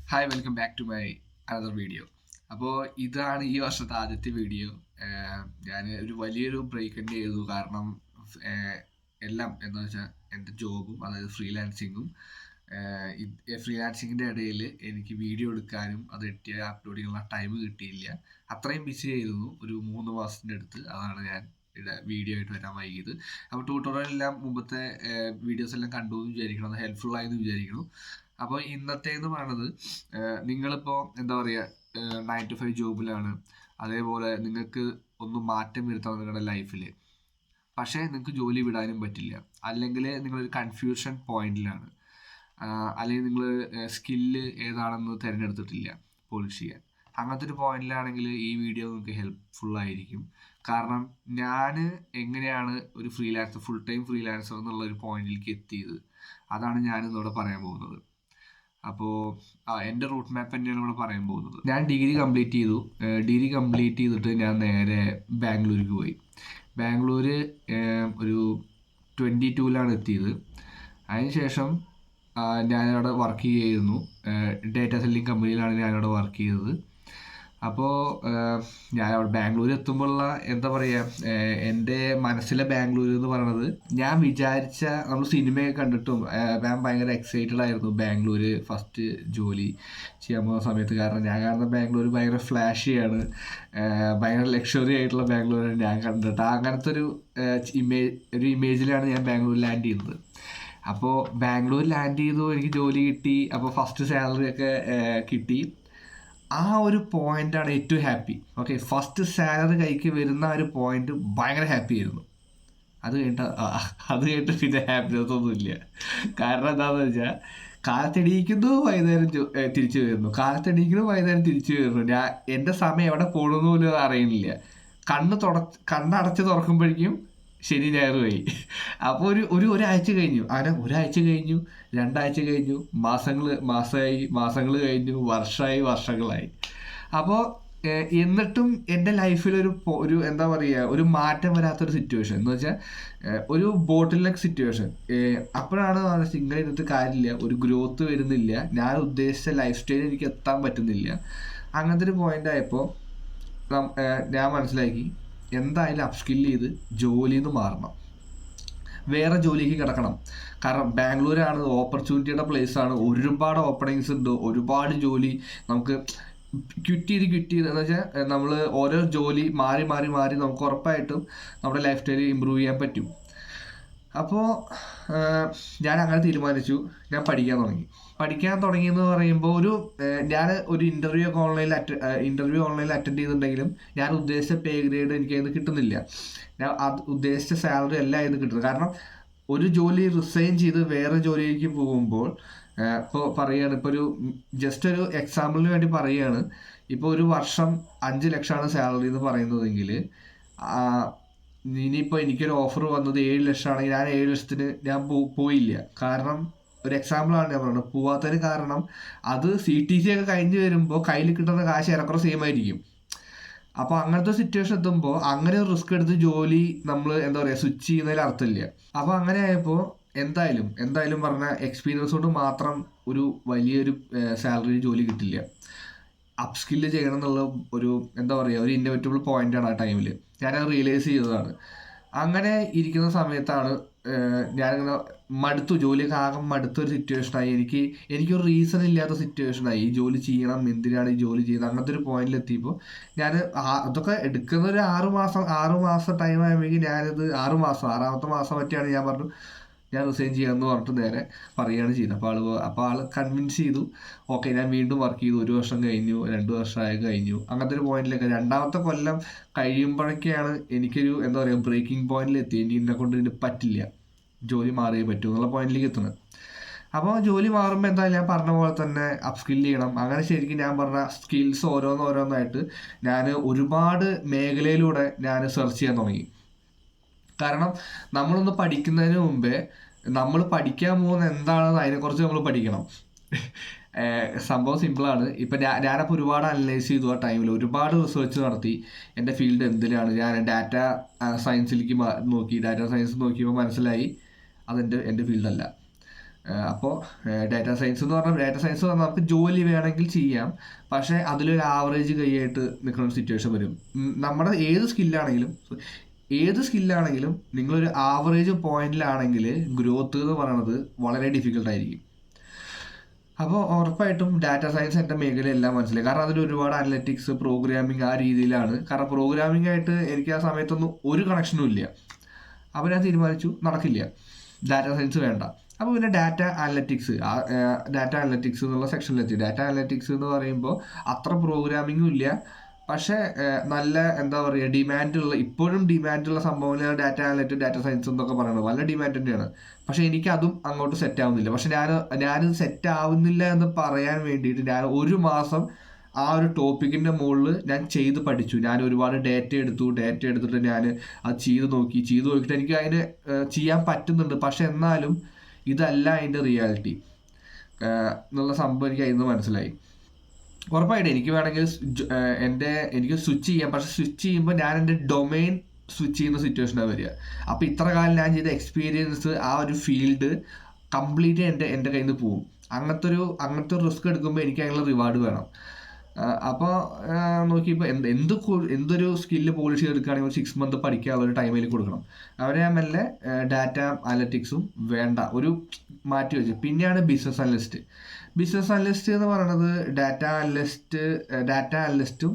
Hi welcome back to my another video. അപ്പോൾ ഇതാണ് ഈ വർഷത്തെ ആദ്യത്തെ വീഡിയോ. ഞാൻ ഒരു വലിയൊരു ബ്രേക്ക് തന്നെ ചെയ്തു. കാരണം ആഹ് എല്ലാം എന്താ വെച്ചാൽ എൻ്റെ ജോബും അതായത് ഫ്രീലാൻസിങ്ങും ഫ്രീലാൻസിങ്ങിൻ്റെ ഇടയിൽ എനിക്ക് വീഡിയോ എടുക്കാനും അത് എഡിറ്റ് ചെയ്യാൻ അപ്ലോഡ് ചെയ്യാനുള്ള ടൈം കിട്ടിയില്ല. അത്രയും ബിസി ആയിരുന്നു ഒരു 3 മാസത്തിൻ്റെ അടുത്ത്. അതാണ് ഞാൻ വീഡിയോ ആയിട്ട് വരാൻ വൈകിയത്. അപ്പോൾ ട്യൂട്ടോറിയൽ എല്ലാം മുമ്പത്തെ വീഡിയോസ് എല്ലാം കണ്ടു എന്ന് വിചാരിക്കണം, അത് ഹെൽപ്ഫുൾ ആയെന്ന് വിചാരിക്കണം. അപ്പോൾ ഇന്നത്തേന്ന് പറയുന്നത്, നിങ്ങളിപ്പോൾ എന്താ പറയുക, 9 to 5 ജോബിലാണ്. അതേപോലെ നിങ്ങൾക്ക് ഒന്ന് മാറ്റം വരുത്തണം നിങ്ങളുടെ ലൈഫിൽ. പക്ഷേ നിങ്ങൾക്ക് ജോലി വിടാനും പറ്റില്ല. അല്ലെങ്കിൽ നിങ്ങളൊരു കൺഫ്യൂഷൻ പോയിന്റിലാണ്. അല്ലെങ്കിൽ നിങ്ങൾ സ്കില്ല് ഏതാണെന്ന് തിരഞ്ഞെടുത്തിട്ടില്ല പോളിഷ് ചെയ്യാൻ. അങ്ങനത്തെ ഒരു പോയിന്റിലാണെങ്കിൽ ഈ വീഡിയോ നിങ്ങൾക്ക് ഹെൽപ്ഫുൾ ആയിരിക്കും. കാരണം ഞാൻ എങ്ങനെയാണ് ഒരു ഫ്രീലാൻസർ, ഫുൾ ടൈം ഫ്രീലാൻസർ എന്നുള്ള ഒരു പോയിന്റിലേക്ക് എത്തിയത്, അതാണ് ഞാനിന്നിവിടെ പറയാൻ പോകുന്നത്. അപ്പോൾ എൻ്റെ റൂട്ട് മാപ്പ് തന്നെയാണ് ഇവിടെ പറയാൻ പോകുന്നത്. ഞാൻ ഡിഗ്രി കംപ്ലീറ്റ് ചെയ്തു. ഡിഗ്രി കംപ്ലീറ്റ് ചെയ്തിട്ട് ഞാൻ നേരെ ബാംഗ്ലൂർക്ക് പോയി. ബാംഗ്ലൂർ ഒരു 22-ലാണ് എത്തിയത്. അതിനുശേഷം ഞാനവിടെ വർക്ക് ചെയ്യായിരുന്നു. ഡേറ്റ സെല്ലിംഗ് കമ്പനിയിലാണ് ഞാനവിടെ വർക്ക് ചെയ്തത്. അപ്പോൾ ഞാൻ അവിടെ ബാംഗ്ലൂർ എത്തുമ്പോഴുള്ള എന്താ പറയുക, എൻ്റെ മനസ്സിലെ ബാംഗ്ലൂർ എന്ന് പറയുന്നത്, ഞാൻ വിചാരിച്ച, നമ്മൾ സിനിമയൊക്കെ കണ്ടിട്ടും ഞാൻ ഭയങ്കര എക്സൈറ്റഡ് ആയിരുന്നു ബാംഗ്ലൂർ ഫസ്റ്റ് ജോലി ചെയ്യാൻ പോകുന്ന സമയത്ത്. കാരണം ഞാൻ കാണുന്ന ബാംഗ്ലൂർ ഭയങ്കര ഫ്ലാഷിയാണ്, ഭയങ്കര ലക്ഷറി ആയിട്ടുള്ള ബാംഗ്ലൂരാണ് ഞാൻ കണ്ടിട്ട്. അങ്ങനത്തെ ഒരു ഇമേജിലാണ് ഞാൻ ബാംഗ്ലൂർ ലാൻഡ് ചെയ്യുന്നത്. അപ്പോൾ ബാംഗ്ലൂർ ലാൻഡ് ചെയ്തു, എനിക്ക് ജോലി കിട്ടി. അപ്പോൾ ഫസ്റ്റ് സാലറി ഒക്കെ കിട്ടി. ആ ഒരു പോയിന്റാണ് ഏറ്റവും ഹാപ്പി. ഓക്കെ, ഫസ്റ്റ് സാലറി കൈക്ക് വരുന്ന ആ ഒരു പോയിന്റ് ഭയങ്കര ഹാപ്പി ആയിരുന്നു. അത് കഴിഞ്ഞിട്ട് പിന്നെ ഹാപ്പിനെസ് ഒന്നുമില്ല. കാരണം എന്താണെന്ന് വെച്ചാൽ, കാലത്തെണീക്കുന്നു, വൈകുന്നേരം തിരിച്ചു വരുന്നു, കാലത്തെണീക്കുന്നു, വൈകുന്നേരം തിരിച്ചു വരുന്നു. ഞാൻ എൻ്റെ സമയം എവിടെ പോകണമെന്ന് പോലും അറിയുന്നില്ല. കണ്ണടച്ച് തുറക്കുമ്പോഴേക്കും ശനി ഞായറുമായി. അപ്പോൾ ഒരാഴ്ച കഴിഞ്ഞു, അങ്ങനെ ഒരാഴ്ച കഴിഞ്ഞു, 2 ആഴ്ച കഴിഞ്ഞു, മാസങ്ങൾ കഴിഞ്ഞു, വർഷങ്ങളായി. അപ്പോൾ എന്നിട്ടും എൻ്റെ ലൈഫിൽ ഒരു എന്താ പറയുക, ഒരു മാറ്റം വരാത്തൊരു സിറ്റുവേഷൻ എന്ന് വെച്ചാൽ, ഒരു ബോട്ടിൽ നെക്ക് സിറ്റുവേഷൻ. അപ്പോഴാണ് ഇങ്ങനെ ഇരുന്നിട്ട് കാര്യമില്ല, ഒരു ഗ്രോത്ത് വരുന്നില്ല, ഞാൻ ഉദ്ദേശിച്ച ലൈഫ് സ്റ്റൈൽ എനിക്ക് എത്താൻ പറ്റുന്നില്ല. അങ്ങനത്തെ ഒരു പോയിന്റ് ആയപ്പോൾ ഞാൻ മനസ്സിലാക്കി, എന്തായാലും അപ്സ്കില്ല് ചെയ്ത് ജോലിയിൽ നിന്ന് മാറണം, വേറെ ജോലിക്ക് കിടക്കണം. കാരണം ബാംഗ്ലൂരാണ് ഓപ്പർച്യൂണിറ്റിയുടെ പ്ലേസ് ആണ്, ഒരുപാട് ഓപ്പണിങ്സ് ഉണ്ട്, ഒരുപാട് ജോലി നമുക്ക് ക്വിറ്റ് ചെയ്ത് എന്ന് വെച്ചാൽ, നമ്മൾ ഓരോ ജോലി മാറി മാറി മാറി നമുക്ക് ഉറപ്പായിട്ടും നമ്മുടെ ലൈഫ് സ്റ്റൈൽ ഇമ്പ്രൂവ് ചെയ്യാൻ പറ്റും. അപ്പോൾ ഞാൻ അങ്ങനെ തീരുമാനിച്ചു, ഞാൻ പഠിക്കാൻ തുടങ്ങിയെന്ന് പറയുമ്പോൾ, ഞാൻ ഒരു ഇൻ്റർവ്യൂ ഓൺലൈനിൽ അറ്റൻഡ് ചെയ്തിട്ടുണ്ടെങ്കിലും ഞാൻ ഉദ്ദേശിച്ച പേ ഗ്രേഡ് എനിക്ക് അതിന് കിട്ടുന്നില്ല. ഞാൻ ഉദ്ദേശിച്ച സാലറി അല്ല അതിന് കിട്ടുന്നത്. കാരണം ഒരു ജോലി റിസൈൻ ചെയ്ത് വേറെ ജോലിയിലേക്ക് പോകുമ്പോൾ, ഇപ്പോൾ പറയുകയാണ്, ഇപ്പോൾ ജസ്റ്റ് ഒരു എക്സാമ്പിളിന് വേണ്ടി പറയുകയാണ്, ഇപ്പോൾ ഒരു വർഷം 5 ലക്ഷമാണ് സാലറി എന്ന് പറയുന്നതെങ്കിൽ, ഇനിയിപ്പോൾ എനിക്കൊരു ഓഫർ വന്നത് 7 ലക്ഷമാണെങ്കിൽ ഞാൻ 7 ലക്ഷത്തിന് ഞാൻ പോയില്ല. കാരണം ഒരു എക്സാമ്പിളാണ് ഞാൻ പറയുന്നത്. പോവാത്തതിന് കാരണം, അത് CTC ഒക്കെ കഴിഞ്ഞ് വരുമ്പോൾ കയ്യിൽ കിട്ടുന്ന കാശ് ഏറെക്കുറെ സെയിം ആയിരിക്കും. അപ്പോൾ അങ്ങനത്തെ സിറ്റുവേഷൻ എത്തുമ്പോൾ അങ്ങനെ ഒരു റിസ്ക് എടുത്ത് ജോലി നമ്മൾ എന്താ പറയുക സ്വിച്ച് ചെയ്യുന്നതിൽ അർത്ഥമില്ല. അപ്പോൾ അങ്ങനെ ആയപ്പോൾ എന്തായാലും പറഞ്ഞ എക്സ്പീരിയൻസ് കൊണ്ട് മാത്രം ഒരു വലിയൊരു സാലറി ജോലി കിട്ടില്ല. അപ്സ്കില്ല് ചെയ്യണം എന്നുള്ള ഒരു എന്താ പറയുക, ഒരു ഇന്നോവേറ്റബിൾ പോയിന്റാണ് ആ ടൈമിൽ. ഞാനത് റിയലൈസ് ചെയ്തതാണ്. അങ്ങനെ ഇരിക്കുന്ന സമയത്താണ് ഞാനിങ്ങനെ ജോലിയൊക്കെ ആകെ മടുത്തൊരു സിറ്റുവേഷനായി. എനിക്കൊരു റീസൺ ഇല്ലാത്ത സിറ്റുവേഷനായി. ഈ ജോലി ചെയ്യണം, എന്തിനാണ് ഈ ജോലി ചെയ്യുന്നത്, അങ്ങനത്തെ ഒരു പോയിന്റിൽ എത്തിയപ്പോൾ ഞാൻ അതൊക്കെ എടുക്കുന്ന ഒരു 6 മാസം ടൈം ആയപ്പോഴേക്കും ഞാനിത് 6 മാമത്തെ മാസം പറ്റിയാണ് ഞാൻ പറഞ്ഞു, ഞാൻ റിസൈൻ ചെയ്യാമെന്ന് പറഞ്ഞിട്ട് നേരെ പറയുകയാണ് ചെയ്തത്. അപ്പോൾ ആൾ കൺവിൻസ് ചെയ്തു. ഓക്കെ, ഞാൻ വീണ്ടും വർക്ക് ചെയ്തു. 1 വർഷം കഴിഞ്ഞു, 2 വർഷമായി കഴിഞ്ഞു. അങ്ങനത്തെ ഒരു പോയിന്റിലേക്ക് 2-ാമത്തെ കൊല്ലം കഴിയുമ്പോഴൊക്കെയാണ് എനിക്കൊരു എന്താ പറയുക ബ്രേക്കിംഗ് പോയിന്റിൽ എത്തി. എന്നെ കൊണ്ട് ഇതിന് പറ്റില്ല, ജോലി മാറിയേ പറ്റൂ എന്നുള്ള പോയിന്റിലേക്ക് എത്തുന്നത്. അപ്പോൾ ജോലി മാറുമ്പോൾ എന്തായാലും ഞാൻ പറഞ്ഞ പോലെ തന്നെ അപ്സ്കില്ല് ചെയ്യണം. അങ്ങനെ ശരിക്കും ഞാൻ പറഞ്ഞ സ്കിൽസ് ഓരോന്നായിട്ട് ഞാൻ ഒരുപാട് മേഖലയിലൂടെ ഞാൻ സെർച്ച് ചെയ്യാൻ തുടങ്ങി. കാരണം നമ്മളൊന്ന് പഠിക്കുന്നതിന് മുമ്പേ നമ്മൾ പഠിക്കാൻ പോകുന്ന എന്താണെന്ന് അതിനെക്കുറിച്ച് നമ്മൾ പഠിക്കണം. സംഭവം സിമ്പിളാണ്. ഇപ്പം ഞാനപ്പോൾ ഒരുപാട് അനലൈസ് ചെയ്തു. ആ ടൈമിൽ ഒരുപാട് റിസർച്ച് നടത്തി. എൻ്റെ ഫീൽഡ് എന്തിനാണ്, ഞാൻ ഡാറ്റ സയൻസിലേക്ക് നോക്കി. ഡാറ്റ സയൻസ് നോക്കിയപ്പോൾ മനസ്സിലായി, എൻ്റെ ഫീൽഡല്ല. അപ്പോൾ ഡാറ്റാ സയൻസ് എന്ന് പറഞ്ഞാൽ നമുക്ക് ജോലി വേണമെങ്കിൽ ചെയ്യാം, പക്ഷേ അതിലൊരു ആവറേജ് കൈയായിട്ട് നിൽക്കുന്ന ഒരു സിറ്റുവേഷൻ വരും. നമ്മുടെ ഏത് സ്കില്ലാണെങ്കിലും നിങ്ങളൊരു ആവറേജ് പോയിന്റിലാണെങ്കിൽ ഗ്രോത്ത് എന്ന് പറയുന്നത് വളരെ ഡിഫിക്കൽട്ടായിരിക്കും. അപ്പോൾ ഉറപ്പായിട്ടും ഡാറ്റാ സയൻസ് എൻ്റെ മേഖലയെല്ലാം മനസ്സിലായി. കാരണം അതിൽ ഒരുപാട് അനലറ്റിക്സ്, പ്രോഗ്രാമിംഗ് ആ രീതിയിലാണ്. കാരണം പ്രോഗ്രാമിംഗ് ആയിട്ട് എനിക്ക് ആ സമയത്തൊന്നും ഒരു കണക്ഷനും ഇല്ല. അപ്പോൾ ഞാൻ തീരുമാനിച്ചു നടക്കില്ല, ഡാറ്റാ സയൻസ് വേണ്ട. അപ്പോൾ പിന്നെ ഡാറ്റ അനലറ്റിക്സ് എന്നുള്ള സെക്ഷനിലെത്തി. ഡാറ്റ അനലറ്റിക്സ് എന്ന് പറയുമ്പോൾ അത്ര പ്രോഗ്രാമിങ്ങും ഇല്ല, പക്ഷേ നല്ല എന്താ പറയുക ഇപ്പോഴും ഡിമാൻഡുള്ള സംഭവങ്ങൾ ഡാറ്റ അനലിറ്റിക്സ്, ഡാറ്റ സയൻസ് എന്നൊക്കെ പറയുന്നത് നല്ല ഡിമാൻഡ് തന്നെയാണ്. പക്ഷേ എനിക്ക് അതും അങ്ങോട്ട് സെറ്റ് ആവുന്നില്ല. പക്ഷെ ഞാനിത് സെറ്റ് ആവുന്നില്ല എന്ന് പറയാൻ വേണ്ടിയിട്ട് ഞാൻ ഒരു മാസം ആ ഒരു ടോപ്പിക്കിൻ്റെ മുകളിൽ ഞാൻ ചെയ്ത് പഠിച്ചു. ഞാൻ ഒരുപാട് ഡാറ്റ എടുത്തിട്ട് ഞാൻ അത് ചെയ്ത് നോക്കിയിട്ട് എനിക്ക് അതിന് ചെയ്യാൻ പറ്റുന്നുണ്ട്. പക്ഷെ എന്നാലും ഇതല്ല അതിൻ്റെ റിയാലിറ്റി എന്നുള്ള സംഭവം എനിക്ക് അതിൽ നിന്ന് മനസ്സിലായി. ഉറപ്പായിട്ട് എനിക്ക് വേണമെങ്കിൽ എനിക്ക് സ്വിച്ച് ചെയ്യാം, പക്ഷെ സ്വിച്ച് ചെയ്യുമ്പോൾ ഞാൻ എൻ്റെ ഡൊമൈൻ സ്വിച്ച് ചെയ്യുന്ന സിറ്റുവേഷനാണ് വരിക. അപ്പോൾ ഇത്ര കാലം ഞാൻ ചെയ്ത എക്സ്പീരിയൻസ്, ആ ഒരു ഫീൽഡ് കംപ്ലീറ്റ് എൻ്റെ കയ്യിൽ നിന്ന് പോകും. അങ്ങനത്തെ ഒരു റിസ്ക് എടുക്കുമ്പോൾ എനിക്ക് അതിനുള്ള റിവാർഡ് വേണം. അപ്പോൾ നോക്കിയപ്പോൾ എന്തൊരു സ്കില്ല് പോളിഷ് ചെയ്തെടുക്കുകയാണെങ്കിൽ ഒരു 6 month പഠിക്കാനുള്ള ഒരു ടൈമിൽ കൊടുക്കണം. അവരെ ഞാൻ മെല്ലെ ഡാറ്റ അനലറ്റിക്സും വേണ്ട ഒരു മാറ്റി വെച്ചു. പിന്നെയാണ് ബിസിനസ് അനലിസ്റ്റ് എന്ന് പറയുന്നത് ഡാറ്റ അനലിസ്റ്റും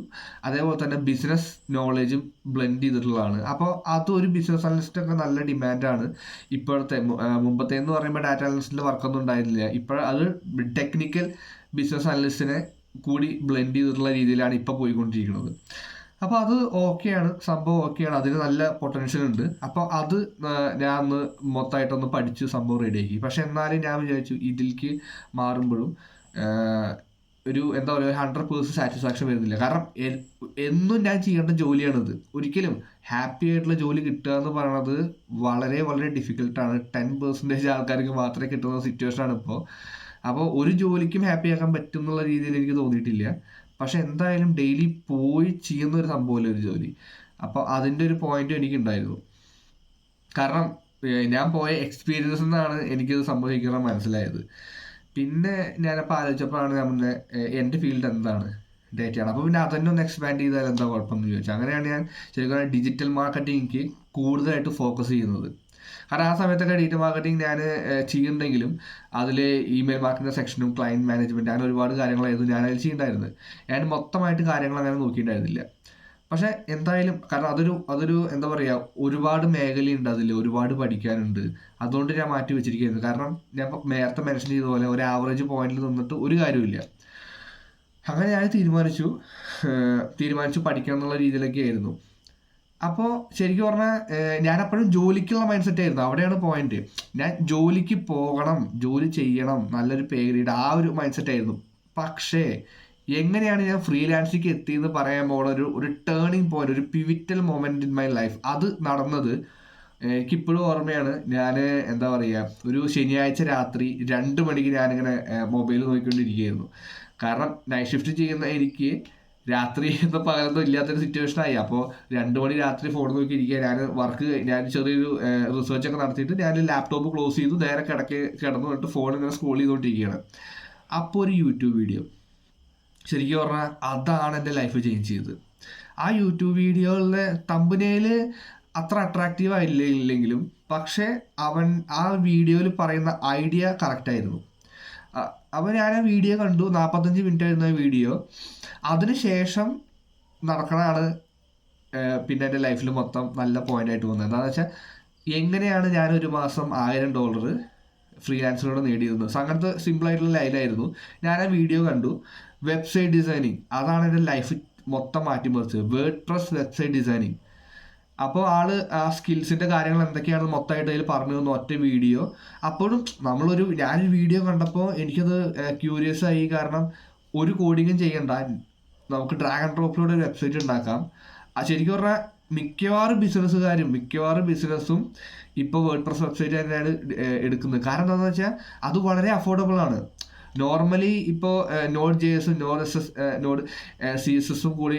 അതേപോലെ തന്നെ ബിസിനസ് നോളജും ബ്ലെൻഡ് ചെയ്തിട്ടുള്ളതാണ്. അപ്പോൾ അതൊരു ബിസിനസ് അനലിസ്റ്റൊക്കെ നല്ല ഡിമാൻഡാണ് മുമ്പത്തെ എന്ന് പറയുമ്പോൾ ഡാറ്റ അനലിസ്റ്റിൻ്റെ വർക്കൊന്നും ഉണ്ടായിരുന്നില്ല. ഇപ്പോൾ അത് ടെക്നിക്കൽ ബിസിനസ് അനലിസ്റ്റിനെ കൂടി ബ്ലെൻഡ് ചെയ്തിട്ടുള്ള രീതിയിലാണ് ഇപ്പോൾ പോയിക്കൊണ്ടിരിക്കുന്നത്. അപ്പോൾ അത് സംഭവം ഓക്കെയാണ്, അതിന് നല്ല പൊട്ടൻഷ്യൽ ഉണ്ട്. അപ്പോൾ അത് ഞാൻ ഒന്ന് മൊത്തമായിട്ടൊന്ന് പഠിച്ച് സംഭവം റെഡിയാക്കി. പക്ഷെ എന്നാലും ഞാൻ വിചാരിച്ചു ഇതിലേക്ക് മാറുമ്പോഴും ഒരു 100% സാറ്റിസ്ഫാക്ഷൻ വരുന്നില്ല. കാരണം എന്നും ഞാൻ ചെയ്യേണ്ട ജോലിയാണിത്. ഒരിക്കലും ഹാപ്പി ആയിട്ടുള്ള ജോലി കിട്ടുക എന്ന് പറയുന്നത് വളരെ വളരെ ഡിഫിക്കൽട്ടാണ്. 10% ആൾക്കാർക്ക് മാത്രമേ കിട്ടുന്ന സിറ്റുവേഷനാണ് ഇപ്പോൾ. അപ്പോൾ ഒരു ജോലിക്കും ഹാപ്പി ആക്കാൻ പറ്റും എന്നുള്ള രീതിയിൽ എനിക്ക് തോന്നിയിട്ടില്ല. പക്ഷെ എന്തായാലും ഡെയിലി പോയി ചെയ്യുന്ന ഒരു സംഭവമല്ല ഒരു ജോലി. അപ്പോൾ അതിൻ്റെ ഒരു പോയിന്റും എനിക്കുണ്ടായിരുന്നു. കാരണം ഞാൻ പോയ എക്സ്പീരിയൻസ് എന്നാണ് എനിക്കത് സംഭവിക്കണം മനസ്സിലായത്. പിന്നെ ഞാനപ്പോൾ ആലോചിച്ചപ്പോഴാണ് എൻ്റെ ഫീൽഡ് എന്താണ്, ഡേറ്റയാണ്. അപ്പോൾ പിന്നെ അതന്നെ ഒന്ന് എക്സ്പാൻഡ് ചെയ്താൽ എന്താ കുഴപ്പമെന്ന് ചോദിച്ചു. അങ്ങനെയാണ് ഞാൻ ശരിക്കും ഡിജിറ്റൽ മാർക്കറ്റിംഗ് കൂടുതലായിട്ട് ഫോക്കസ് ചെയ്യുന്നത്. കാരണം ആ സമയത്തൊക്കെ ഡിജിറ്റൽ മാർക്കറ്റിംഗ് ഞാൻ ചെയ്യുന്നുണ്ടെങ്കിലും അതിൽ ഇമെയിൽ മാർക്കറ്റിംഗ് സെക്ഷനും ക്ലയൻറ്റ് മാനേജ്മെൻറ്റ് അങ്ങനെ ഒരുപാട് കാര്യങ്ങളായിരുന്നു ഞാൻ അതിൽ ചെയ്യുന്നുണ്ടായിരുന്നത്. ഞാൻ മൊത്തമായിട്ട് കാര്യങ്ങൾ അങ്ങനെ നോക്കിയിട്ടുണ്ടായിരുന്നില്ല. പക്ഷേ എന്തായാലും കാരണം അതൊരു എന്താ പറയുക, ഒരുപാട് മേഖലയുണ്ട്, അതിൽ ഒരുപാട് പഠിക്കാനുണ്ട്. അതുകൊണ്ട് ഞാൻ മാറ്റി വെച്ചിരിക്കുകയായിരുന്നു. കാരണം ഞാൻ നേരത്തെ മെൻഷൻ ചെയ്ത പോലെ ഒരു ആവറേജ് പോയിന്റിൽ നിന്നിട്ട് ഒരു കാര്യമില്ല. അങ്ങനെ ഞാൻ തീരുമാനിച്ചു പഠിക്കണം എന്നുള്ള രീതിയിലൊക്കെ ആയിരുന്നു. അപ്പോൾ ശരിക്കും പറഞ്ഞാൽ ഞാനപ്പോഴും ജോലിക്കുള്ള മൈൻഡ് സെറ്റ് ആയിരുന്നു. അവിടെയാണ് പോയിന്റ്. ഞാൻ ജോലിക്ക് പോകണം, ജോലി ചെയ്യണം, നല്ലൊരു പേ ഗ്രേഡ്, ആ ഒരു മൈൻഡ് സെറ്റ് ആയിരുന്നു. പക്ഷേ എങ്ങനെയാണ് ഞാൻ ഫ്രീലാൻസിലേക്ക് എത്തിയെന്ന് പറയാൻ പോകുന്ന ഒരു ടേണിംഗ് പോയിന്റ്, ഒരു pivotal moment in my life, അത് നടന്നത് എനിക്കിപ്പോഴും ഓർമ്മയാണ്. ഞാൻ എന്താ പറയുക, ഒരു ശനിയാഴ്ച രാത്രി 2 മണിക്ക് ഞാനിങ്ങനെ മൊബൈൽ നോക്കിക്കൊണ്ടിരിക്കുകയായിരുന്നു. കാരണം നൈറ്റ് ഷിഫ്റ്റ് ചെയ്യുന്ന എനിക്ക് രാത്രി എന്ന പകലൊന്നും ഇല്ലാത്തൊരു സിറ്റുവേഷനായി. അപ്പോൾ 2 മണി രാത്രി ഫോൺ നോക്കി ഇരിക്കുക. ഞാൻ ചെറിയൊരു റിസർച്ചൊക്കെ നടത്തിയിട്ട് ഞാൻ ലാപ്ടോപ്പ് ക്ലോസ് ചെയ്തു, നേരെ കിടന്നു വന്നിട്ട് ഫോൺ ഇങ്ങനെ സ്ക്രോൾ ചെയ്തുകൊണ്ടിരിക്കുകയാണ്. അപ്പോൾ ഒരു യൂട്യൂബ് വീഡിയോ, ശരിക്കും പറഞ്ഞാൽ അതാണ് എൻ്റെ ലൈഫ് ചേഞ്ച് ചെയ്തത്. ആ യൂട്യൂബ് വീഡിയോയിലെ തമ്പനയിൽ അത്ര അട്രാക്റ്റീവ് ആയില്ലെങ്കിലും പക്ഷേ ആ വീഡിയോയിൽ പറയുന്ന ഐഡിയ കറക്റ്റായിരുന്നു. അപ്പോൾ ഞാൻ ആ വീഡിയോ കണ്ടു. 45 മിനിറ്റ് ആയിരുന്ന വീഡിയോ. അതിനുശേഷം നടക്കണതാണ് പിന്നെ എൻ്റെ ലൈഫിൽ മൊത്തം നല്ല പോയിൻ്റായിട്ട് വന്നത്. എന്താണെന്ന് വെച്ചാൽ എങ്ങനെയാണ് ഞാനൊരു മാസം $1000 ഫ്രീലാൻസിലൂടെ നേടിയിരുന്നത്. അങ്ങനത്തെ സിമ്പിളായിട്ടുള്ള ലൈനായിരുന്നു. ഞാൻ ആ വീഡിയോ കണ്ടു. വെബ്സൈറ്റ് ഡിസൈനിങ്, അതാണ് എൻ്റെ ലൈഫ് മൊത്തം മാറ്റിമറിച്ചത്. WordPress website designing. അപ്പോൾ ആ സ്കിൽസിൻ്റെ കാര്യങ്ങൾ എന്തൊക്കെയാണെന്ന് മൊത്തമായിട്ട് അതിൽ പറഞ്ഞു തന്നു ഒറ്റ വീഡിയോ. അപ്പോഴും ഞാനൊരു വീഡിയോ കണ്ടപ്പോൾ എനിക്കത് ക്യൂരിയസ് ആയി. കാരണം ഒരു കോഡിങ്ങും ചെയ്യണ്ട, നമുക്ക് ഡ്രാഗ് ആൻഡ് ഡ്രോപ്പിലൂടെ ഒരു വെബ്സൈറ്റ് ഉണ്ടാക്കാം. ശരിക്കും പറഞ്ഞാൽ മിക്കവാറും ബിസിനസ്സും ഇപ്പോൾ വേർഡ്പ്രസ് വെബ്സൈറ്റ് തന്നെയാണ് എടുക്കുന്നത്. കാരണം എന്താണെന്ന് വെച്ചാൽ അത് വളരെ അഫോർഡബിൾ ആണ്. നോർമലി ഇപ്പോൾ നോഡ് JS, നോഡ് CSS കൂടി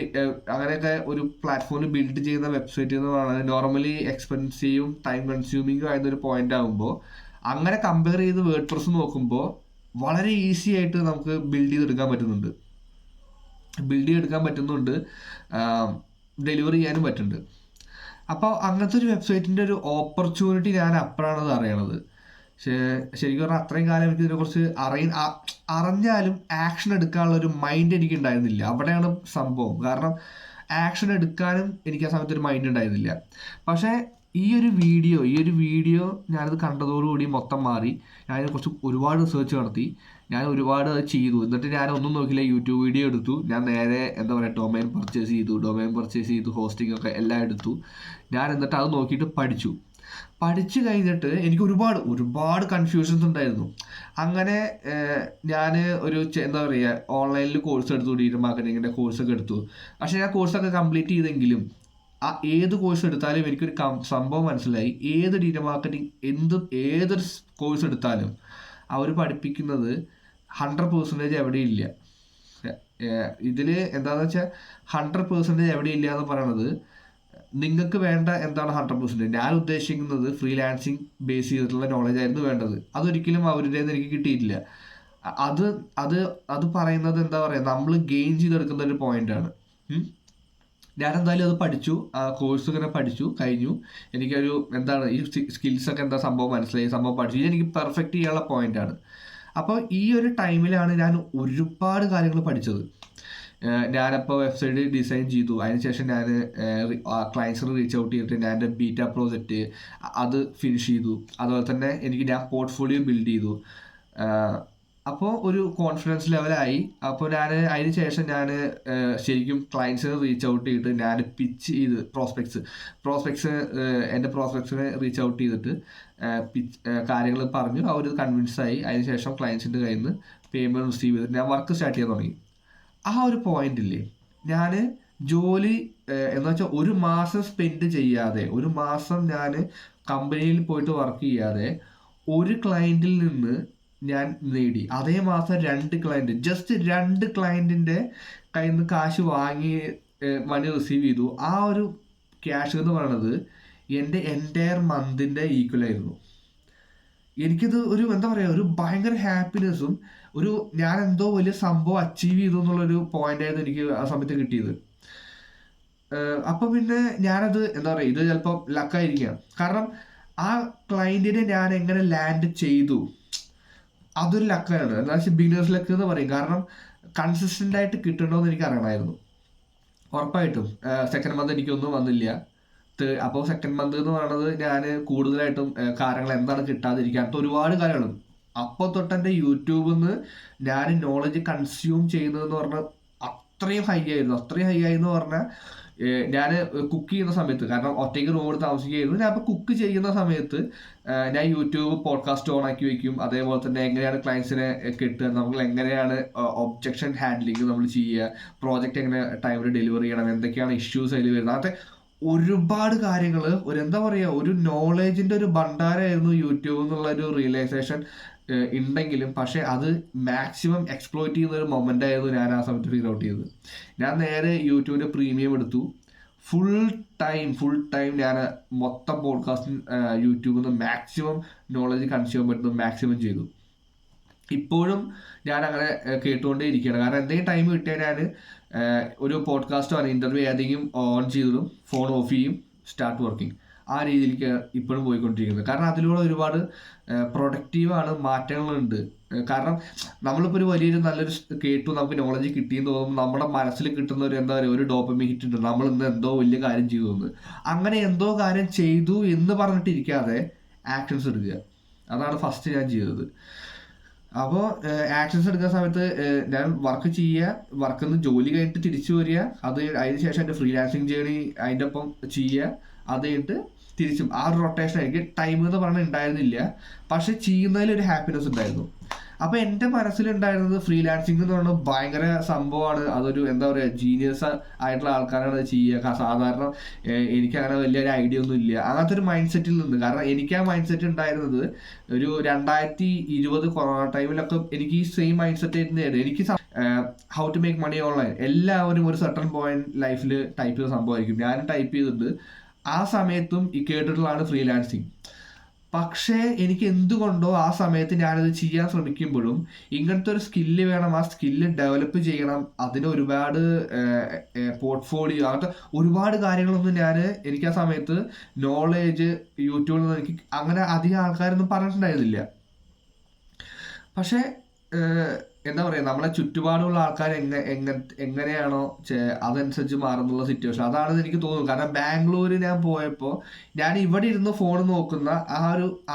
അങ്ങനെയൊക്കെ ഒരു പ്ലാറ്റ്ഫോമിൽ ബിൽഡ് ചെയ്യുന്ന വെബ്സൈറ്റ് എന്ന് പറയുന്നത് നോർമലി എക്സ്പെൻസീവും ടൈം കൺസ്യൂമിങ്ങും ആയിരുന്നൊരു പോയിന്റ് ആകുമ്പോൾ അങ്ങനെ കമ്പയർ ചെയ്ത് വേർഡ് പ്രസ് നോക്കുമ്പോൾ വളരെ ഈസി ആയിട്ട് നമുക്ക് ബിൽഡ് ചെയ്തെടുക്കാൻ പറ്റുന്നുണ്ട്, ഡെലിവറി ചെയ്യാനും പറ്റുന്നുണ്ട്. അപ്പോൾ അങ്ങനത്തെ ഒരു വെബ്സൈറ്റിൻ്റെ ഒരു ഓപ്പർച്യൂണിറ്റി ഞാൻ അപ്പോഴാണത് അറിയണത്. ശരിക്കും പറഞ്ഞാൽ അത്രയും കാലം എനിക്ക് ഇതിനെക്കുറിച്ച് അറിഞ്ഞാലും ആക്ഷൻ എടുക്കാനുള്ള ഒരു മൈൻഡ് എനിക്ക് ഉണ്ടായിരുന്നില്ല. അവിടെയാണ് സംഭവം. കാരണം ആക്ഷൻ എടുക്കാനും എനിക്ക് ആ സമയത്ത് ഒരു മൈൻഡ് ഉണ്ടായിരുന്നില്ല. പക്ഷേ ഈ ഒരു വീഡിയോ ഞാനത് കണ്ടതോടുകൂടി മൊത്തം മാറി. ഞാനതിനെക്കുറിച്ച് ഒരുപാട് റിസർച്ച് നടത്തി, ഞാൻ ഒരുപാട് അത് ചെയ്തു. എന്നിട്ട് ഞാൻ ഒന്നും നോക്കില്ല, യൂട്യൂബ് വീഡിയോ എടുത്തു. ഞാൻ നേരെ ഡൊമൈൻ പർച്ചേസ് ചെയ്തു, ഹോസ്റ്റിംഗ് ഒക്കെ എല്ലാം എടുത്തു. ഞാൻ എന്നിട്ട് അത് നോക്കിയിട്ട് പഠിച്ചു കഴിഞ്ഞിട്ട് എനിക്ക് ഒരുപാട് കൺഫ്യൂഷൻസ് ഉണ്ടായിരുന്നു. അങ്ങനെ ഞാൻ ഒരു ഓൺലൈനിൽ കോഴ്സ് എടുത്തു, ഡിജിറ്റൽ മാർക്കറ്റിങ്ങിൻ്റെ കോഴ്സൊക്കെ എടുത്തു. പക്ഷേ ഞാൻ കോഴ്സൊക്കെ കംപ്ലീറ്റ് ചെയ്തെങ്കിലും ഏത് കോഴ്സ് എടുത്താലും എനിക്കൊരു സംഭവം മനസ്സിലായി. ഏത് ഡിജിറ്റൽ മാർക്കറ്റിംഗ് ഏതൊരു കോഴ്സ് എടുത്താലും അവർ പഠിപ്പിക്കുന്നത് 100% എവിടെയില്ല. ഇതിൽ എന്താണെന്ന് വെച്ചാൽ 100% എവിടെയില്ല എന്ന് പറയണത് നിങ്ങൾക്ക് വേണ്ട എന്താണ് 100%. ഞാൻ ഉദ്ദേശിക്കുന്നത് ഫ്രീലാൻസിങ് ബേസ് ചെയ്തിട്ടുള്ള നോളജ് ആയിരുന്നു വേണ്ടത്. അതൊരിക്കലും അവരുടെ എനിക്ക് കിട്ടിയിട്ടില്ല. അത് പറയുന്നത് എന്താ പറയുക, നമ്മൾ ഗെയിൻ ചെയ്തെടുക്കുന്ന ഒരു പോയിന്റാണ്. ഞാൻ എന്തായാലും അത് പഠിച്ചു, ആ കോഴ്സ് ഇങ്ങനെ പഠിച്ചു കഴിഞ്ഞു. എനിക്കൊരു ഈ സ്കിൽസൊക്കെ എന്താ സംഭവം മനസ്സിലായി, സംഭവം പഠിച്ചു. എനിക്ക് പെർഫെക്റ്റ് ചെയ്യാനുള്ള പോയിന്റാണ്. അപ്പോൾ ഈ ഒരു ടൈമിലാണ് ഞാൻ ഒരുപാട് കാര്യങ്ങൾ പഠിച്ചത്. ഞാനപ്പോൾ വെബ്സൈറ്റ് ഡിസൈൻ ചെയ്തു. അതിനുശേഷം ഞാൻ ക്ലയൻസിന് റീച്ച് ഔട്ട് ചെയ്തിട്ട് ഞാൻ എൻ്റെ ബീറ്റ പ്രോജക്റ്റ് അത് ഫിനിഷ് ചെയ്തു. അതുപോലെ തന്നെ ഞാൻ പോർട്ട്ഫോളിയോ ബിൽഡ് ചെയ്തു. അപ്പോൾ ഒരു കോൺഫിഡൻസ് ലെവലായി. അപ്പോൾ അതിന് ശേഷം ഞാൻ ശരിക്കും ക്ലയൻസിനെ റീച്ച് ഔട്ട് ചെയ്തിട്ട് ഞാൻ പിച്ച് ചെയ്ത് എൻ്റെ പ്രോസ്പെക്ട്സിനെ റീച്ച് ഔട്ട് ചെയ്തിട്ട് കാര്യങ്ങൾ പറഞ്ഞു. അവർ കൺവിൻസായി. അതിന് ശേഷം ക്ലയൻസിൻ്റെ കയ്യിൽ നിന്ന് പേയ്മെൻറ്റ് റിസീവ് ചെയ്തിട്ട് ഞാൻ വർക്ക് സ്റ്റാർട്ട് ചെയ്യാൻ തുടങ്ങി. ആ ഒരു പോയിന്റില്ലേ, ഞാൻ ജോലി എന്ന് വെച്ചാൽ ഒരു മാസം സ്പെൻഡ് ചെയ്യാതെ, ഒരു മാസം ഞാൻ കമ്പനിയിൽ പോയിട്ട് വർക്ക് ചെയ്യാതെ ഒരു ക്ലയൻറ്റിൽ നിന്ന് ഞാൻ നേടി. അതേ മാസം 2 ക്ലയൻറ്റ്, ജസ്റ്റ് 2 ക്ലയൻറ്റിൻ്റെ കയ്യിൽ നിന്ന് കാശ് വാങ്ങി മണി റിസീവ് ചെയ്തു. ആ ഒരു ക്യാഷ് എന്ന് പറയുന്നത് എൻ്റെ എൻറ്റയർ മന്തിൻ്റെ ഈക്വലായിരുന്നു. എനിക്കിത് ഒരു ഒരു ഭയങ്കര ഹാപ്പിനെസ്സും ഞാൻ എന്തോ വലിയ സംഭവം അച്ചീവ് ചെയ്തു എന്നുള്ളൊരു പോയിന്റായിരുന്നു എനിക്ക് ആ സമയത്ത് കിട്ടിയത്. അപ്പം പിന്നെ ഞാനത് ഇത് ചിലപ്പോൾ ലക്കായിരിക്കാം. കാരണം ആ ക്ലയൻറ്റിനെ ഞാൻ എങ്ങനെ ലാൻഡ് ചെയ്തു, അതൊരു ലക്കാണ്. എന്താ വെച്ചാൽ ബിഗിനേഴ്സ് ലക്ക് എന്ന് പറയും. കാരണം കൺസിസ്റ്റൻ്റ് ആയിട്ട് കിട്ടണമെന്ന് എനിക്ക് അറിയണമായിരുന്നു. ഉറപ്പായിട്ടും സെക്കൻഡ് മന്ത് എനിക്കൊന്നും വന്നില്ല. അപ്പോൾ സെക്കൻഡ് മന്ത് എന്ന് പറയുന്നത് ഞാൻ കൂടുതലായിട്ടും കാര്യങ്ങൾ എന്താണ് കിട്ടാതിരിക്കുക, അങ്ങനത്തെ ഒരുപാട് കാര്യങ്ങളും. അപ്പോൾ തൊട്ട് എൻ്റെ യൂട്യൂബിൽ നിന്ന് ഞാൻ നോളജ് കൺസ്യൂം ചെയ്യുന്നതെന്ന് പറഞ്ഞാൽ അത്രയും ഹൈ ആയി എന്ന് പറഞ്ഞാൽ ഞാൻ കുക്ക് ചെയ്യുന്ന സമയത്ത്, കാരണം ഒറ്റയ്ക്ക് റൂമിൽ താമസിക്കുകയായിരുന്നു ഞാൻ. അപ്പോൾ കുക്ക് ചെയ്യുന്ന സമയത്ത് ഞാൻ യൂട്യൂബ് പോഡ്കാസ്റ്റ് ഓൺ ആക്കി വെക്കും. അതേപോലെ തന്നെ എങ്ങനെയാണ് ക്ലയൻസിനെ കിട്ടുക, നമ്മൾ എങ്ങനെയാണ് ഒബ്ജക്ഷൻ ഹാൻഡ്ലിങ് നമ്മൾ ചെയ്യുക, പ്രോജക്റ്റ് എങ്ങനെ ടൈമിൽ ഡെലിവറി ചെയ്യണം, എന്തൊക്കെയാണ് ഇഷ്യൂസ് അതിൽ വരുന്നത്, അങ്ങനത്തെ ഒരുപാട് കാര്യങ്ങൾ. ഒരു നോളേജിൻ്റെ ഒരു ഭണ്ഡാരമായിരുന്നു യൂട്യൂബ് എന്നുള്ളൊരു റിയലൈസേഷൻ ഉണ്ടെങ്കിലും, പക്ഷേ അത് മാക്സിമം എക്സ്പ്ലോയിറ്റ് ചെയ്യുന്ന ഒരു മൊമെൻ്റ് ആയിരുന്നു ഞാൻ ആ സമയത്ത് ഫിഗർ ഔട്ട് ചെയ്തത്. ഞാൻ നേരെ യൂട്യൂബിൻ്റെ പ്രീമിയം എടുത്തു. ഫുൾ ടൈം ഞാൻ മൊത്തം പോഡ്കാസ്റ്റ് യൂട്യൂബിൽ നിന്ന് മാക്സിമം നോളജ് കൺസ്യൂം പറ്റുന്നത് മാക്സിമം ചെയ്തു. ഇപ്പോഴും ഞാൻ അങ്ങനെ കേട്ടുകൊണ്ടേ ഇരിക്കുകയാണ്. കാരണം എന്തെങ്കിലും ടൈം കിട്ടിയാൽ ഞാൻ ഒരു പോഡ്കാസ്റ്റോ അല്ലെങ്കിൽ ഇൻ്റർവ്യൂ ഏതെങ്കിലും ഓൺ ചെയ്തിടും, ഫോൺ ഓഫ് ചെയ്യും, സ്റ്റാർട്ട് വർക്കിംഗ്. ആ രീതിയിലേക്ക് ഇപ്പോഴും പോയിക്കൊണ്ടിരിക്കുന്നത്. കാരണം അതിലൂടെ ഒരുപാട് പ്രൊഡക്റ്റീവാണ്, മാറ്റങ്ങളുണ്ട്. കാരണം നമ്മളിപ്പോൾ ഒരു നല്ലൊരു കേട്ടു, നമുക്ക് നോളജ് കിട്ടിയെന്ന് തോന്നുമ്പോൾ നമ്മുടെ മനസ്സിൽ കിട്ടുന്ന ഒരു ഡോപ്പമൈൻ ഹിറ്റ് ഉണ്ട്. നമ്മൾ ഇന്ന് എന്തോ വലിയ കാര്യം ചെയ്തു എന്ന്. അങ്ങനെ എന്തോ കാര്യം ചെയ്തു എന്ന് പറഞ്ഞിട്ടിരിക്കാതെ ആക്ഷൻസ് എടുക്കുക. അതാണ് ഫസ്റ്റ് ഞാൻ ചെയ്തത്. അപ്പോൾ ആക്ഷൻസ് എടുക്കുന്ന സമയത്ത് ഞാൻ വർക്കിൽ നിന്ന് ജോലി കഴിഞ്ഞിട്ട് തിരിച്ചു വരിക, അതിന് ശേഷം എൻ്റെ ഫ്രീലാൻസിങ് ജേണി അതിൻ്റെ ഒപ്പം ചെയ്യുക, അത് കഴിഞ്ഞിട്ട് തിരിച്ചും ആ ഒരു റൊട്ടേഷൻ. എനിക്ക് ടൈം എന്ന് പറഞ്ഞാൽ ഉണ്ടായിരുന്നില്ല, പക്ഷെ ചെയ്യുന്നതിൽ ഒരു ഹാപ്പിനെസ് ഉണ്ടായിരുന്നു. അപ്പോൾ എൻ്റെ മനസ്സിലുണ്ടായിരുന്നത് ഫ്രീലാൻസിങ് എന്ന് പറയുന്നത് ഭയങ്കര സംഭവമാണ്, അതൊരു ജീനിയസ് ആയിട്ടുള്ള ആൾക്കാരാണ് അത് ചെയ്യുക. സാധാരണ എനിക്കങ്ങനെ വലിയൊരു ഐഡിയ ഒന്നും ഇല്ല, അങ്ങനത്തെ ഒരു മൈൻഡ് സെറ്റിൽ നിന്ന്. കാരണം എനിക്ക് ആ മൈൻഡ് സെറ്റ് ഉണ്ടായിരുന്നത് ഒരു 2020 കൊറോണ ടൈമിലൊക്കെ എനിക്ക് ഈ സെയിം മൈൻഡ് സെറ്റ് ആയിരുന്നു. എനിക്ക് how to make money online എല്ലാവരും ഒരു സർട്ടൺ പോയിന്റ് ലൈഫിൽ ടൈപ്പ് ചെയ്ത സംഭവമായിരിക്കും. ഞാനും ടൈപ്പ് ചെയ്തിട്ടുണ്ട്. ആ സമയത്തും ഈ കേട്ടിട്ടുള്ളതാണ് ഫ്രീലാൻസിങ്. പക്ഷേ എനിക്ക് എന്തുകൊണ്ടോ ആ സമയത്ത് ഞാനത് ചെയ്യാൻ ശ്രമിക്കുമ്പോഴും ഇങ്ങനത്തെ ഒരു സ്കില്ല് വേണം, ആ സ്കില്ല് ഡെവലപ്പ് ചെയ്യണം, അതിന് ഒരുപാട് പോർട്ട്ഫോളിയോ അങ്ങനത്തെ ഒരുപാട് കാര്യങ്ങളൊന്നും എനിക്ക് ആ സമയത്ത് നോളേജ് യൂട്യൂബിൽ നിന്ന് എനിക്ക് അങ്ങനെ അധികം ആൾക്കാരൊന്നും പറഞ്ഞിട്ടുണ്ടായിരുന്നില്ല. പക്ഷേ എന്താ പറയുക, നമ്മളെ ചുറ്റുപാടുള്ള ആൾക്കാർ എങ്ങനെയാണോ അതനുസരിച്ച് മാറുന്നുള്ള സിറ്റുവേഷൻ അതാണെന്ന് എനിക്ക് തോന്നുന്നു. കാരണം ബാംഗ്ലൂർ ഞാൻ പോയപ്പോൾ ഞാൻ ഇവിടെ ഇരുന്ന് ഫോൺ നോക്കുന്ന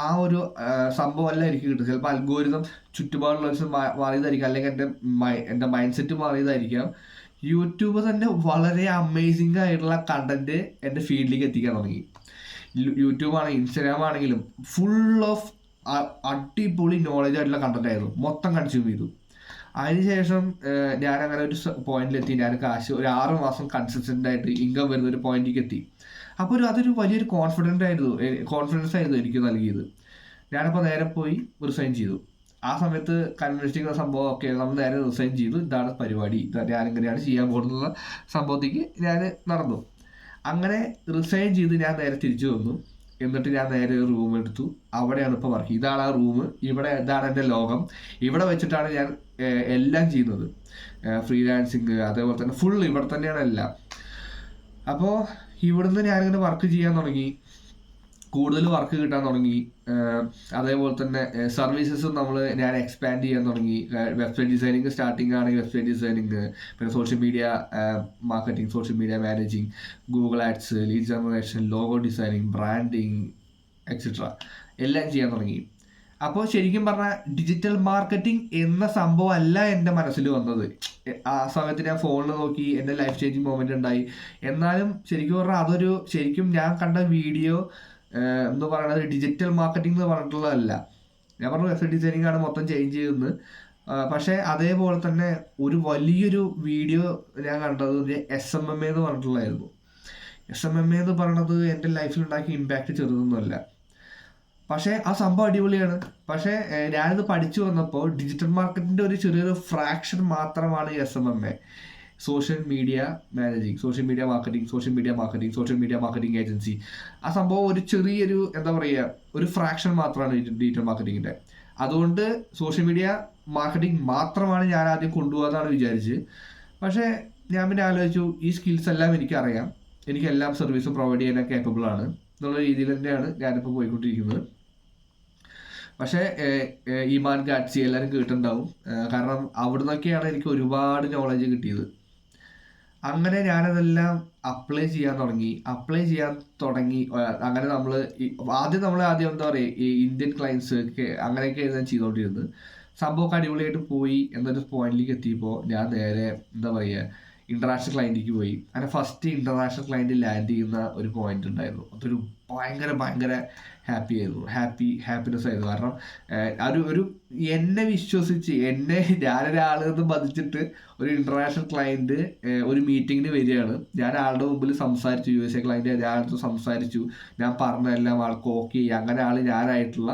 ആ ഒരു സംഭവമല്ല എനിക്ക് കിട്ടുന്നത്. ചിലപ്പോൾ അൽഗോരിതം ചുറ്റുപാടുള്ള മാറിയതായിരിക്കാം, അല്ലെങ്കിൽ എൻ്റെ മൈൻഡ് സെറ്റ് മാറിയതായിരിക്കാം. യൂട്യൂബ് തന്നെ വളരെ അമേസിംഗ് ആയിട്ടുള്ള കണ്ടന്റ് എൻ്റെ ഫീൽഡിലേക്ക് എത്തിക്കാൻ തുടങ്ങി. യൂട്യൂബ് ആണെങ്കിലും ഇൻസ്റ്റാഗ്രാം ആണെങ്കിലും ഫുൾ ഓഫ് അടിപൊളി നോളജ് ആയിട്ടുള്ള കണ്ടന്റ് ആയിരുന്നു, മൊത്തം കൺസ്യൂം ചെയ്തു. അതിനുശേഷം ഞാൻ അങ്ങനെ ഒരു പോയിന്റിലെത്തി. ഞാൻ കാശ് ഒരു 6 മാസം കൺസിസ്റ്റന്റ് ആയിട്ട് ഇൻകം വരുന്ന ഒരു പോയിന്റിലേക്ക് എത്തി. അപ്പോൾ അതൊരു വലിയൊരു കോൺഫിഡൻസ് ആയിരുന്നു എനിക്ക് നൽകിയത്. ഞാനപ്പോൾ നേരെ പോയി റിസൈൻ ചെയ്തു. ആ സമയത്ത് കൺവിൻസിങ് സംഭവം ഒക്കെ നമ്മൾ നേരെ റിസൈൻ ചെയ്തു. ഇതാണ് പരിപാടി, ഞാൻ ഇങ്ങനെയാണ് ചെയ്യാൻ പോകുന്ന സംഭവത്തേക്ക് ഞാൻ നടന്നു. അങ്ങനെ റിസൈൻ ചെയ്ത് ഞാൻ നേരെ തിരിച്ചു വന്നു. എന്നിട്ട് ഞാൻ നേരെ ഒരു റൂം എടുത്തു. അവിടെയാണ് ഇപ്പോൾ വർക്ക്. ഇതാണ് ആ റൂം. ഇതാണ് എൻ്റെ ലോകം. ഇവിടെ വെച്ചിട്ടാണ് ഞാൻ എല്ലാം ചെയ്യുന്നത്. ഫ്രീലാൻസിങ് അതേപോലെ തന്നെ ഫുൾ ഇവിടെ തന്നെയാണ് എല്ലാം. അപ്പോൾ ഇവിടുന്ന് ഞാനിങ്ങനെ വർക്ക് ചെയ്യാൻ തുടങ്ങി, കൂടുതൽ വർക്ക് കിട്ടാൻ തുടങ്ങി. അതേപോലെ തന്നെ സർവീസസും ഞാൻ എക്സ്പാൻഡ് ചെയ്യാൻ തുടങ്ങി. വെബ്സൈറ്റ് ഡിസൈനിങ് സ്റ്റാർട്ടിങ് ആണെങ്കിൽ വെബ്സൈറ്റ് ഡിസൈനിങ്, പിന്നെ social media marketing, social media managing, Google ads, lead generation, logo designing, branding etcetera എല്ലാം ചെയ്യാൻ തുടങ്ങി. അപ്പോൾ ശരിക്കും പറഞ്ഞാൽ ഡിജിറ്റൽ മാർക്കറ്റിംഗ് എന്ന സംഭവം അല്ല എൻ്റെ മനസ്സിൽ വന്നത്. ആ സമയത്ത് ഞാൻ ഫോണിൽ നോക്കി, എൻ്റെ ലൈഫ് ചേഞ്ചിങ് മൊമെൻ്റ് ഉണ്ടായി. എന്നാലും ശരിക്കും പറഞ്ഞാൽ ശരിക്കും ഞാൻ കണ്ട വീഡിയോ എന്ന് പറയുന്നത് ഡിജിറ്റൽ മാർക്കറ്റിംഗ് എന്ന് പറഞ്ഞിട്ടുള്ളതല്ല. ഞാൻ പറഞ്ഞു വെബ്സൈറ്റ് ഡിസൈനിങ് ആണ് മൊത്തം ചേഞ്ച് ചെയ്യുന്നത്. പക്ഷേ അതേപോലെ തന്നെ ഒരു വലിയൊരു വീഡിയോ ഞാൻ കണ്ടത് SMMA എന്ന് പറഞ്ഞിട്ടുള്ളതായിരുന്നു. SMMA എന്ന് പറയുന്നത് എൻ്റെ ലൈഫിൽ ഉണ്ടാക്കിയ ഇമ്പാക്റ്റ് ചെറുതൊന്നുമല്ല. പക്ഷേ ആ സംഭവം അടിപൊളിയാണ്. പക്ഷേ ഞാനിത് പഠിച്ചു വന്നപ്പോൾ ഡിജിറ്റൽ മാർക്കറ്റിൻ്റെ ഒരു ചെറിയൊരു ഫ്രാക്ഷൻ മാത്രമാണ് SMMA. Social media managing, social media marketing agency. ആ സംഭവം ഒരു ചെറിയൊരു എന്താ പറയുക, ഒരു ഫ്രാക്ഷൻ മാത്രമാണ് ഡിജിറ്റൽ മാർക്കറ്റിങ്ങിൻ്റെ. അതുകൊണ്ട് സോഷ്യൽ മീഡിയ മാർക്കറ്റിംഗ് മാത്രമാണ് ഞാൻ ആദ്യം കൊണ്ടുപോകാന്നാണ് വിചാരിച്ച്. പക്ഷേ ഞാൻ പിന്നെ ആലോചിച്ചു, ഈ സ്കിൽസ് എല്ലാം എനിക്കറിയാം, എനിക്കെല്ലാം സർവീസും പ്രൊവൈഡ് ചെയ്യാൻ കേപ്പബിൾ ആണ് എന്നുള്ള രീതിയിൽ തന്നെയാണ് ഞാനിപ്പോൾ പോയിക്കൊണ്ടിരിക്കുന്നത്. പക്ഷേ ഈമാൻ ഗാഡ്സി എല്ലാവരും കേട്ടിട്ടുണ്ടാവും. കാരണം അവിടെ നിന്നൊക്കെയാണ് എനിക്ക് ഒരുപാട് നോളജ് കിട്ടിയത്. അങ്ങനെ ഞാനതെല്ലാം അപ്ലൈ ചെയ്യാൻ തുടങ്ങി. അങ്ങനെ ആദ്യം എന്താ പറയുക, ഈ ഇന്ത്യൻ ക്ലയൻസ് അങ്ങനെയൊക്കെ ഞാൻ ചെയ്തുകൊണ്ടിരുന്നത്. സംഭവമൊക്കെ അടിപൊളിയായിട്ട് പോയി. എന്നൊരു പോയിന്റിലേക്ക് എത്തിയപ്പോൾ ഞാൻ നേരെ എന്താ പറയുക, ഇന്റർനാഷണൽ ക്ലയൻറ്റിലേക്ക് പോയി. അങ്ങനെ ഫസ്റ്റ് ഇന്റർനാഷണൽ ക്ലയൻറ്റ് ലാൻഡ് ചെയ്യുന്ന ഒരു പോയിന്റ് ഉണ്ടായിരുന്നു. അതൊരു ഭയങ്കര ഹാപ്പിനെസ് ആയിരുന്നു. കാരണം ഒരു എന്നെ വിശ്വസിച്ച് ഞാനൊരാളെന്ന് മതിച്ചിട്ട് ഒരു ഇന്റർനാഷണൽ ക്ലയൻറ്റ് ഒരു മീറ്റിങ്ങിന് വരികയാണ്. ഞാൻ ആളുടെ മുമ്പിൽ സംസാരിച്ചു, USA ക്ലയൻറ്റ് ഞാനടുത്ത് സംസാരിച്ചു, ഞാൻ പറഞ്ഞതെല്ലാം ആൾക്ക് ഓക്കെ. അങ്ങനെ ഞാനായിട്ടുള്ള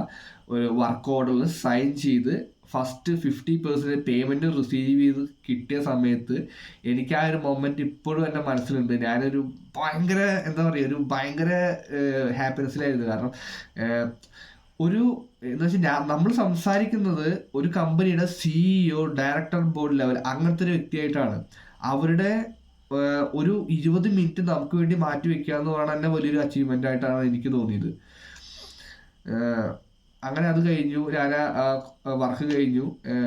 ഒരു വർക്ക് ഓർഡറിൽ സൈൻ ചെയ്ത് ഫസ്റ്റ് 50% പേയ്മെൻറ്റ് റിസീവ് ചെയ്ത് കിട്ടിയ സമയത്ത് എനിക്ക് ആ ഒരു മൊമെൻറ്റ് ഇപ്പോഴും എൻ്റെ മനസ്സിലുണ്ട്. ഞാനൊരു എന്താ പറയുക, ഭയങ്കര ഹാപ്പിനെസ്സിലായിരുന്നു. കാരണം എന്ന് വെച്ചാൽ നമ്മൾ സംസാരിക്കുന്നത് ഒരു കമ്പനിയുടെ CEO, ഡയറക്ടർ ബോർഡ് ലെവൽ അങ്ങനത്തെ ഒരു വ്യക്തിയായിട്ടാണ്. അവരുടെ ഒരു 20 മിനിറ്റ് നമുക്ക് വേണ്ടി മാറ്റി വെക്കുക എന്ന് പറയുന്നത് തന്നെ വലിയൊരു അച്ചീവ്മെൻ്റ് ആയിട്ടാണ് എനിക്ക് തോന്നിയത്. അങ്ങനെ അത് കഴിഞ്ഞു, ഞാൻ വർക്ക് കഴിഞ്ഞു,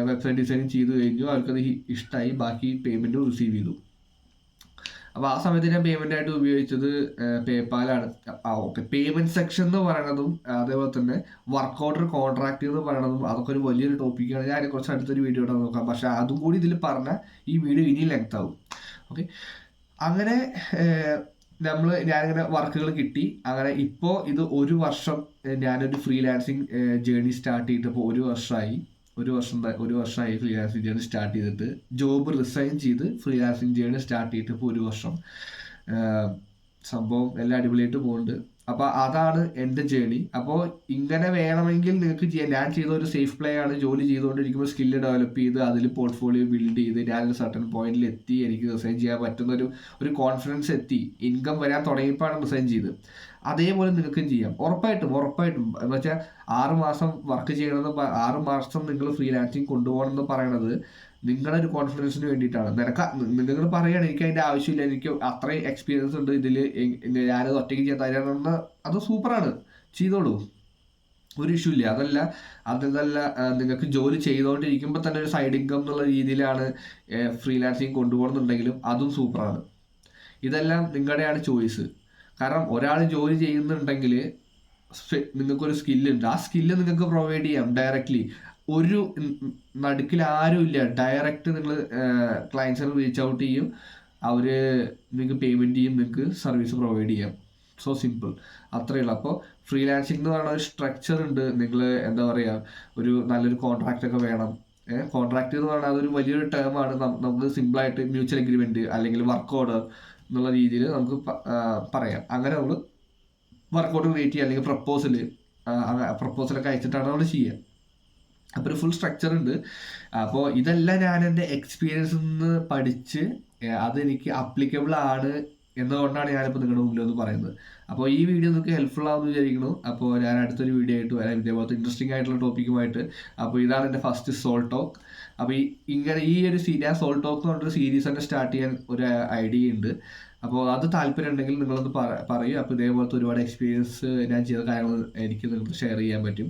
വെബ്സൈറ്റ് ഡിസൈനിങ് ചെയ്തു കഴിഞ്ഞു. അവർക്കത് ഇഷ്ടമായി, ബാക്കി പേയ്മെൻറ്റ് റിസീവ് ചെയ്തു. അപ്പോൾ ആ സമയത്ത് ഞാൻ പേയ്മെൻ്റ് ആയിട്ട് ഉപയോഗിച്ചത് പേപ്പാലാണ്. ഓക്കെ, പേയ്മെൻറ്റ് സെക്ഷൻ എന്ന് പറയുന്നതും അതേപോലെ തന്നെ വർക്ക് ഓർഡർ കോൺട്രാക്ട് എന്ന് പറയുന്നതും അതൊക്കെ ഒരു വലിയൊരു ടോപ്പിക്കാണ്. ഞാൻ കുറച്ച് അടുത്തൊരു വീഡിയോ ഇടാൻ നോക്കാം. പക്ഷേ അതും കൂടി ഇതിൽ പറഞ്ഞാൽ ഈ വീഡിയോ ഇനി ലെങ്ത് ആവും. ഓക്കെ, അങ്ങനെ ഞാനിങ്ങനെ വർക്കുകൾ കിട്ടി. അങ്ങനെ ഇപ്പോൾ ഇത് 1 വർഷം ഞാനൊരു ഫ്രീലാൻസിങ് ജേർണി സ്റ്റാർട്ട് ചെയ്തിട്ടപ്പോൾ 1 വർഷമായി ഫ്രീലാൻസിങ് ജേർണി സ്റ്റാർട്ട് ചെയ്തിട്ട്. ജോബ് റിസൈൻ ചെയ്ത് ഫ്രീലാൻസിങ് ജേർണി സ്റ്റാർട്ട് ചെയ്തിട്ട് ഇപ്പോൾ 1 വർഷം. സംഭവം എല്ലാം അടിപൊളിയായിട്ട് പോകുന്നുണ്ട്. അപ്പോൾ അതാണ് എൻ്റെ ജേണി. അപ്പോൾ ഇങ്ങനെ വേണമെങ്കിൽ നിങ്ങൾക്ക് ചെയ്യാം. ഞാൻ ചെയ്ത ഒരു സേഫ് പ്ലേ ആണ്. ജോലി ചെയ്തുകൊണ്ടിരിക്കുമ്പോൾ സ്കില്ല് ഡെവലപ്പ് ചെയ്ത് അതിൽ പോർട്ട്ഫോളിയോ ബിൽഡ് ചെയ്ത് ഞാനൊരു സർട്ടൺ പോയിന്റിൽ എത്തി. എനിക്ക് റിസൈൻ ചെയ്യാൻ പറ്റുന്ന ഒരു കോൺഫിഡൻസ് എത്തി. ഇൻകം വരാൻ തുടങ്ങിയപ്പോഴാണ് റിസൈൻ ചെയ്തത്. അതേപോലെ നിങ്ങൾക്കും ചെയ്യാം. ഉറപ്പായിട്ടും എന്ന് വെച്ചാൽ 6 മാസം വർക്ക് ചെയ്യണമെന്ന് 6 മാസം നിങ്ങൾ ഫ്രീലാൻസിങ് കൊണ്ടുപോകണമെന്ന് പറയണത് നിങ്ങളുടെ ഒരു കോൺഫിഡൻസിന് വേണ്ടിയിട്ടാണ്. നിങ്ങൾ പറയുകയാണ് എനിക്ക് അതിൻ്റെ ആവശ്യമില്ല, എനിക്ക് അത്രയും എക്സ്പീരിയൻസ് ഉണ്ട് ഇതിൽ, ഞാനത് ഒറ്റയ്ക്ക് ചെയ്യാൻ തയ്യാറാണെന്ന്. അത് സൂപ്പറാണ്, ചെയ്തോളൂ, ഒരു ഇഷ്യൂ ഇല്ല. അതല്ല നിങ്ങൾക്ക് ജോലി ചെയ്തുകൊണ്ടിരിക്കുമ്പോൾ തന്നെ ഒരു സൈഡ് ഇൻകം എന്നുള്ള രീതിയിലാണ് ഫ്രീലാൻസിങ് കൊണ്ടുപോകണമെന്നുണ്ടെങ്കിലും അതും സൂപ്പറാണ്. ഇതെല്ലാം നിങ്ങളുടെയാണ് ചോയ്സ്. കാരണം ഒരാൾ ജോലി ചെയ്യുന്നുണ്ടെങ്കിൽ നിങ്ങൾക്കൊരു സ്കില്ലുണ്ട്, ആ സ്കില്ല് നിങ്ങൾക്ക് പ്രൊവൈഡ് ചെയ്യാം ഡയറക്റ്റ്ലി. ഒരു നടുക്കിൽ ആരും ഇല്ല. ഡയറക്റ്റ് നിങ്ങൾ ക്ലയൻസിന് റീച്ച് ഔട്ട് ചെയ്യും, അവർ നിങ്ങൾക്ക് പേയ്മെൻറ്റ് ചെയ്യും, നിങ്ങൾക്ക് സർവീസ് പ്രൊവൈഡ് ചെയ്യാം. സോ സിമ്പിൾ, അത്രയേ ഉള്ളൂ. അപ്പോൾ ഫ്രീലാൻസിങ് എന്ന് പറയുന്ന ഒരു സ്ട്രക്ചർ ഉണ്ട്. നിങ്ങൾ എന്താ പറയുക, ഒരു നല്ലൊരു കോൺട്രാക്റ്റ് ഒക്കെ വേണം. കോൺട്രാക്റ്റ് എന്ന് പറഞ്ഞാൽ അതൊരു വലിയൊരു ടേമാണ്. നമുക്ക് സിമ്പിളായിട്ട് മ്യൂച്വൽ എഗ്രിമെൻറ്റ് അല്ലെങ്കിൽ വർക്ക് ഓർഡർ എന്നുള്ള രീതിയിൽ നമുക്ക് പറയാം. അങ്ങനെ നമ്മൾ വർക്ക് ഓർഡർ ക്രിയേറ്റ് ചെയ്യുക, അല്ലെങ്കിൽ പ്രപ്പോസലൊക്കെ അയച്ചിട്ടാണ് നമ്മൾ ചെയ്യുക. അപ്പോൾ ഒരു ഫുൾ സ്ട്രക്ചർ ഉണ്ട്. അപ്പോൾ ഇതെല്ലാം ഞാൻ എൻ്റെ എക്സ്പീരിയൻസിൽ നിന്ന് പഠിച്ച് അതെനിക്ക് അപ്ലിക്കബിൾ ആണ് എന്നതുകൊണ്ടാണ് ഞാനിപ്പോൾ നിങ്ങളുടെ മുമ്പിൽ ഒന്ന് പറയുന്നത്. അപ്പോൾ ഈ വീഡിയോ നിങ്ങൾക്ക് ഹെൽപ്ഫുൾ ആവുമെന്ന് വിചാരിക്കുന്നു. അപ്പോൾ ഞാൻ അടുത്തൊരു വീഡിയോ ആയിട്ട് വരാം ഇതേപോലത്തെ ഇൻട്രസ്റ്റിംഗ് ആയിട്ടുള്ള ടോപ്പിക്കുമായിട്ട്. അപ്പോൾ ഇതാണ് എൻ്റെ ഫസ്റ്റ് സോൾ ടോക്ക്. അപ്പോൾ ഈ ഒരു ഞാൻ സോൾ ടോക്ക് എന്ന് പറഞ്ഞൊരു സീരീസ് തന്നെ സ്റ്റാർട്ട് ചെയ്യാൻ ഒരു ഐഡിയ ഉണ്ട്. അപ്പോൾ അത് താല്പര്യം ഉണ്ടെങ്കിൽ നിങ്ങളൊന്ന് പറയൂ. അപ്പോൾ ഇതേപോലത്തെ ഒരുപാട് എക്സ്പീരിയൻസ് ഞാൻ ചെയ്ത കാര്യങ്ങൾ എനിക്ക് നിങ്ങൾക്ക് ഷെയർ ചെയ്യാൻ പറ്റും.